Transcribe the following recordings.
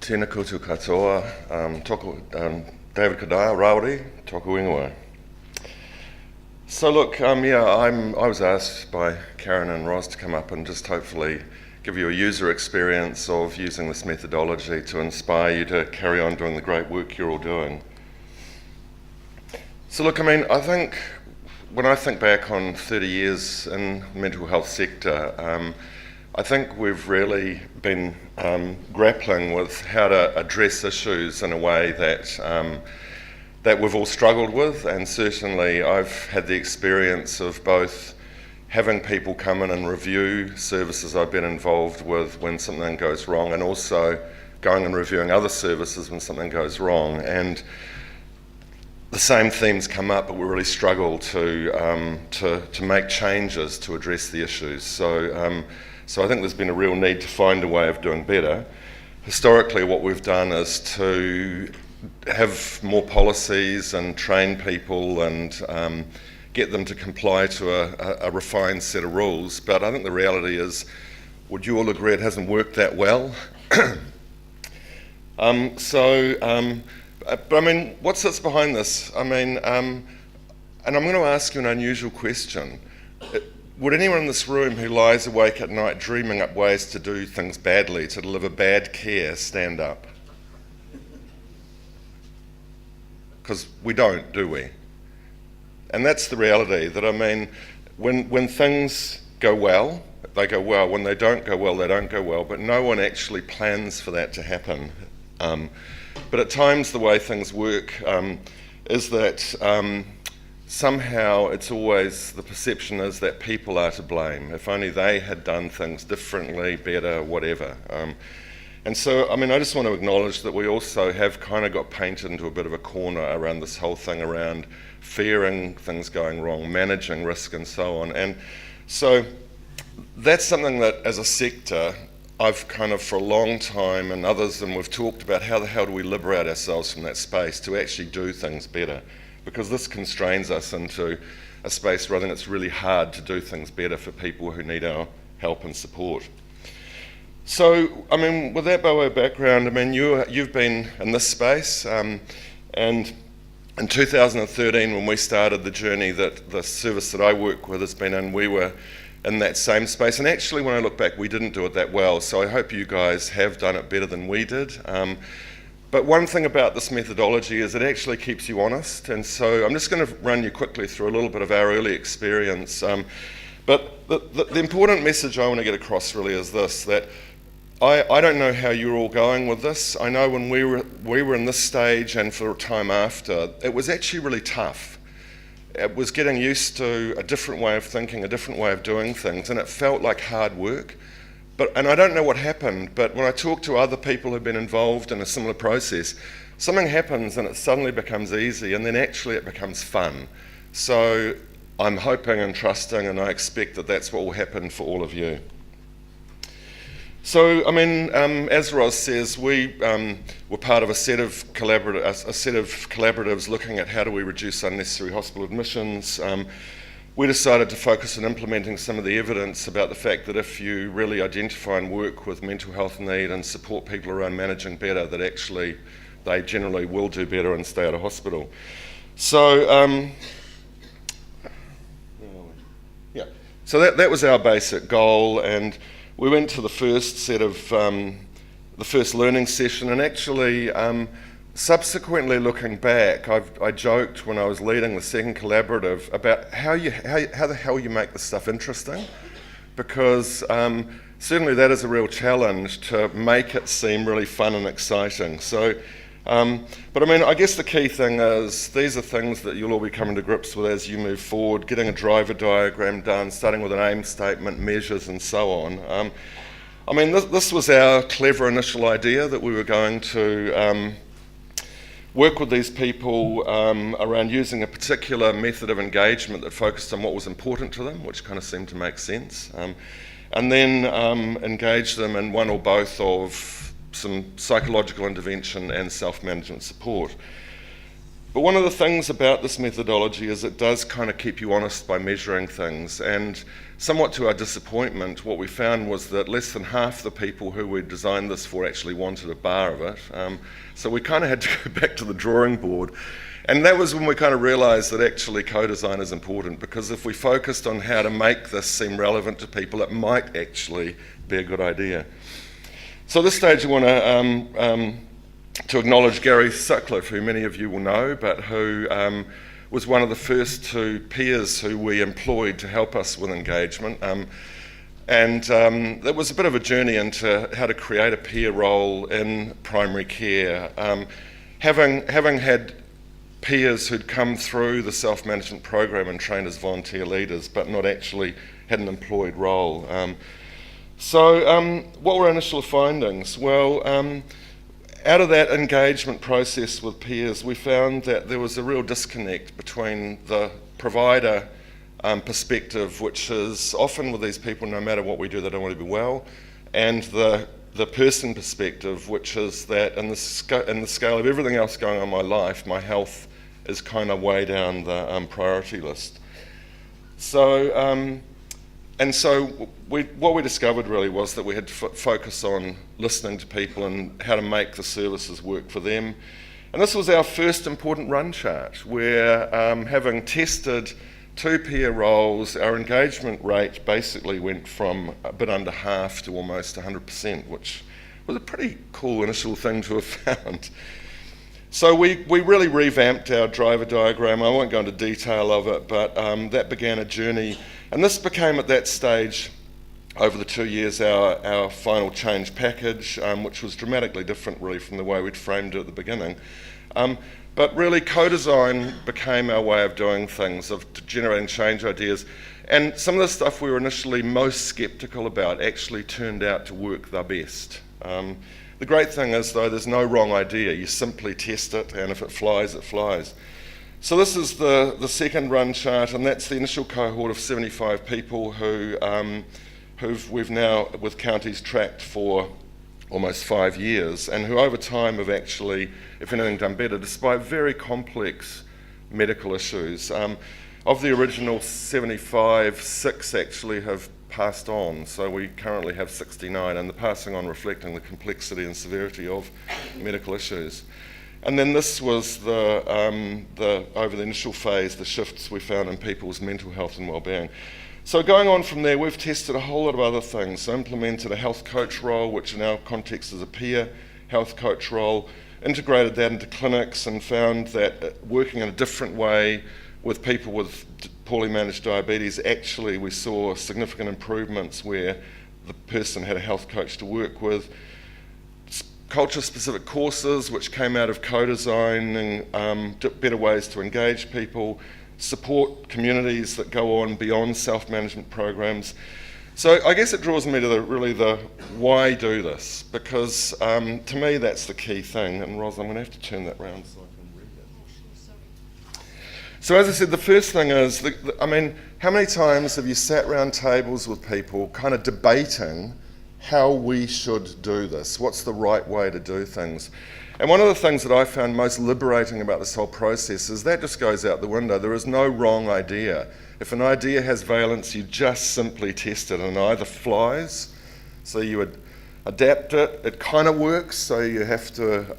Tēnā koutou katoa, David Codyre, Raori, tōku ingoa. So look, I was asked by Karen and Roz to come up and just hopefully give you a user experience of using this methodology to inspire you to carry on doing the great work you're all doing. So look, I think when I think back on 30 years in the mental health sector, I think we've really been grappling with how to address issues in a way that we've all struggled with, and certainly I've had the experience of both having people come in and review services I've been involved with when something goes wrong, and also going and reviewing other services when something goes wrong. And the same themes come up, but we really struggle to make changes to address the issues. So I think there's been a real need to find a way of doing better. Historically, what we've done is to have more policies and train people and get them to comply to a refined set of rules. But I think the reality is, would you all agree it hasn't worked that well? But what sits behind this? And I'm going to ask you an unusual question. Would anyone in this room who lies awake at night dreaming up ways to do things badly, to deliver bad care, stand up? Because we don't, do we? And that's the reality, that when things go well, they go well. When they don't go well, they don't go well. But no one actually plans for that to happen. But at times the way things work is that somehow it's always, the perception is that people are to blame. If only they had done things differently, better, whatever. And so, I just want to acknowledge that we also have kind of got painted into a bit of a corner around this whole thing around fearing things going wrong, managing risk and so on. And so that's something that as a sector, I've kind of for a long time, and others, and we've talked about how the hell do we liberate ourselves from that space to actually do things better. Because this constrains us into a space where I think it's really hard to do things better for people who need our help and support. So, with that by way of background, you've been in this space, and in 2013 when we started the journey that the service that I work with has been in, we were in that same space. And actually, when I look back, we didn't do it that well, so I hope you guys have done it better than we did. But one thing about this methodology is it actually keeps you honest, and so I'm just going to run you quickly through a little bit of our early experience. But the important message I want to get across really is this, that I don't know how you're all going with this. I know when we were in this stage and for a time after, it was actually really tough. It was getting used to a different way of thinking, a different way of doing things, and it felt like hard work. And I don't know what happened, but when I talk to other people who've been involved in a similar process, something happens and it suddenly becomes easy, and then actually it becomes fun. So I'm hoping and trusting, and I expect that that's what will happen for all of you. So, as Roz says, we were part of a set of collaboratives looking at how do we reduce unnecessary hospital admissions. We decided to focus on implementing some of the evidence about the fact that if you really identify and work with mental health need and support people around managing better, that actually they generally will do better and stay out of hospital. So, so that was our basic goal, and we went to the first set of, the first learning session, and actually, subsequently looking back, I joked when I was leading the second collaborative about how the hell you make this stuff interesting, because certainly that is a real challenge to make it seem really fun and exciting. So, but I guess the key thing is these are things that you'll all be coming to grips with as you move forward, getting a driver diagram done, starting with an aim statement, measures and so on. This was our clever initial idea, that we were going to work with these people around using a particular method of engagement that focused on what was important to them, which kind of seemed to make sense, and then engage them in one or both of some psychological intervention and self-management support. But one of the things about this methodology is it does kind of keep you honest by measuring things, and somewhat to our disappointment, what we found was that less than half the people who we designed this for actually wanted a bar of it. So we kind of had to go back to the drawing board. And that was when we kind of realised that actually co-design is important, because if we focused on how to make this seem relevant to people, it might actually be a good idea. So at this stage I want to acknowledge Gary Sutcliffe, who many of you will know, but who was one of the first two peers who we employed to help us with engagement. It was a bit of a journey into how to create a peer role in primary care. Having had peers who'd come through the self-management program and trained as volunteer leaders, but not actually had an employed role. What were our initial findings? Well, out of that engagement process with peers, we found that there was a real disconnect between the provider perspective, which is often with these people, no matter what we do, they don't want to be well, and the person perspective, which is that in the scale of everything else going on in my life, my health is kind of way down the priority list. What we discovered really was that we had to focus on listening to people and how to make the services work for them. And this was our first important run chart, where having tested 2 peer roles, our engagement rate basically went from a bit under half to almost 100%, which was a pretty cool initial thing to have found. So we really revamped our driver diagram. I won't go into detail of it, but that began a journey. And this became at that stage, over the 2 years, our final change package, which was dramatically different really from the way we'd framed it at the beginning. But really co-design became our way of doing things, of generating change ideas. And some of the stuff we were initially most sceptical about actually turned out to work the best. The great thing is, though, there's no wrong idea. You simply test it, and if it flies, it flies. So this is the second run chart, and that's the initial cohort of 75 people we've now, with counties, tracked for almost 5 years, and who over time have actually, if anything, done better, despite very complex medical issues. Of the original 75, 6 actually have passed on, so we currently have 69, and the passing on reflecting the complexity and severity of medical issues. And then this was over the initial phase, the shifts we found in people's mental health and well-being. So going on from there, we've tested a whole lot of other things. So implemented a health coach role, which in our context is a peer health coach role, integrated that into clinics and found that working in a different way with people with poorly managed diabetes, actually we saw significant improvements where the person had a health coach to work with. Culture-specific courses which came out of co-designing, better ways to engage people, support communities that go on beyond self-management programs. So I guess it draws me to the why do this, because to me that's the key thing. And Ros, I'm going to have to turn that round so I can read that. So as I said, the first thing is, how many times have you sat around tables with people kind of debating how we should do this? What's the right way to do things? And one of the things that I found most liberating about this whole process is that just goes out the window. There is no wrong idea. If an idea has valence, you just simply test it, and it either flies, so you would adapt it, it kind of works, so you have to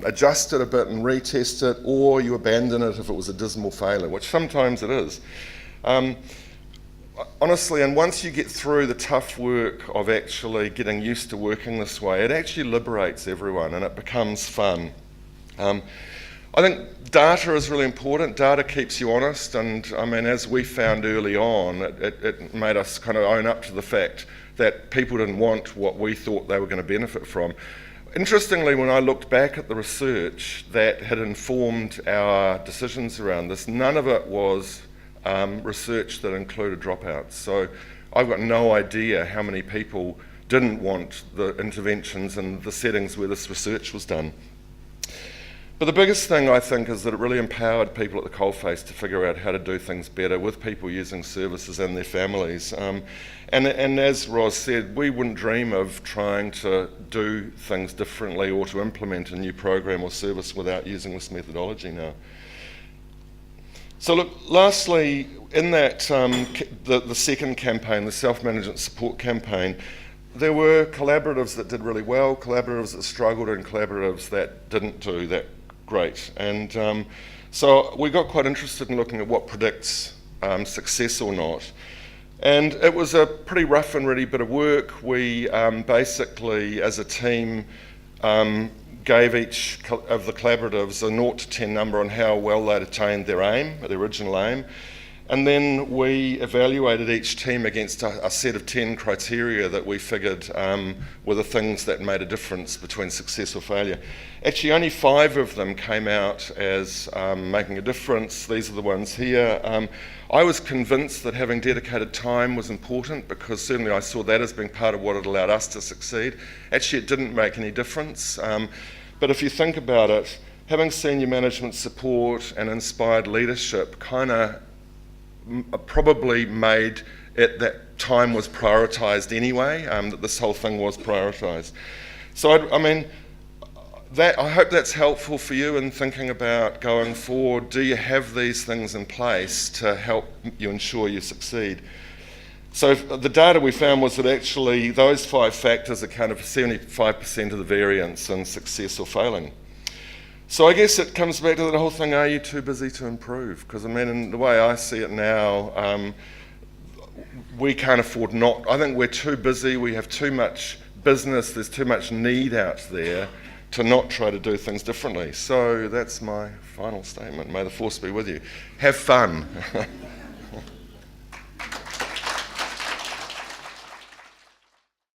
adjust it a bit and retest it, or you abandon it if it was a dismal failure, which sometimes it is. Honestly, and once you get through the tough work of actually getting used to working this way, it actually liberates everyone and it becomes fun. I think data is really important. Data keeps you honest, and as we found early on, it made us kind of own up to the fact that people didn't want what we thought they were going to benefit from. Interestingly, when I looked back at the research that had informed our decisions around this, none of it was research that included dropouts. So I've got no idea how many people didn't want the interventions and the settings where this research was done. But the biggest thing I think is that it really empowered people at the coalface to figure out how to do things better with people using services and their families. And as Ros said, we wouldn't dream of trying to do things differently or to implement a new program or service without using this methodology now. So look, lastly, in that, the second campaign, the self-management support campaign, there were collaboratives that did really well, collaboratives that struggled, and collaboratives that didn't do that great. And so we got quite interested in looking at what predicts success or not. And it was a pretty rough and ready bit of work. We basically, as a team, gave each of the collaboratives a 0 to 10 number on how well they'd attained their aim, their original aim. And then we evaluated each team against a set of 10 criteria that we figured were the things that made a difference between success or failure. Actually, only 5 of them came out as making a difference. These are the ones here. I was convinced that having dedicated time was important, because certainly I saw that as being part of what had allowed us to succeed. Actually, it didn't make any difference. But if you think about it, having senior management support and inspired leadership kind of probably made it that time was prioritised anyway, that this whole thing was prioritised. So I mean, I hope that's helpful for you in thinking about going forward. Do you have these things in place to help you ensure you succeed? So the data we found was that actually those 5 factors accounted for 75% of the variance in success or failing. So I guess it comes back to the whole thing, are you too busy to improve? Because I mean, in the way I see it now, we can't afford not. I think we're too busy, we have too much business, there's too much need out there to not try to do things differently. So that's my final statement. May the force be with you. Have fun.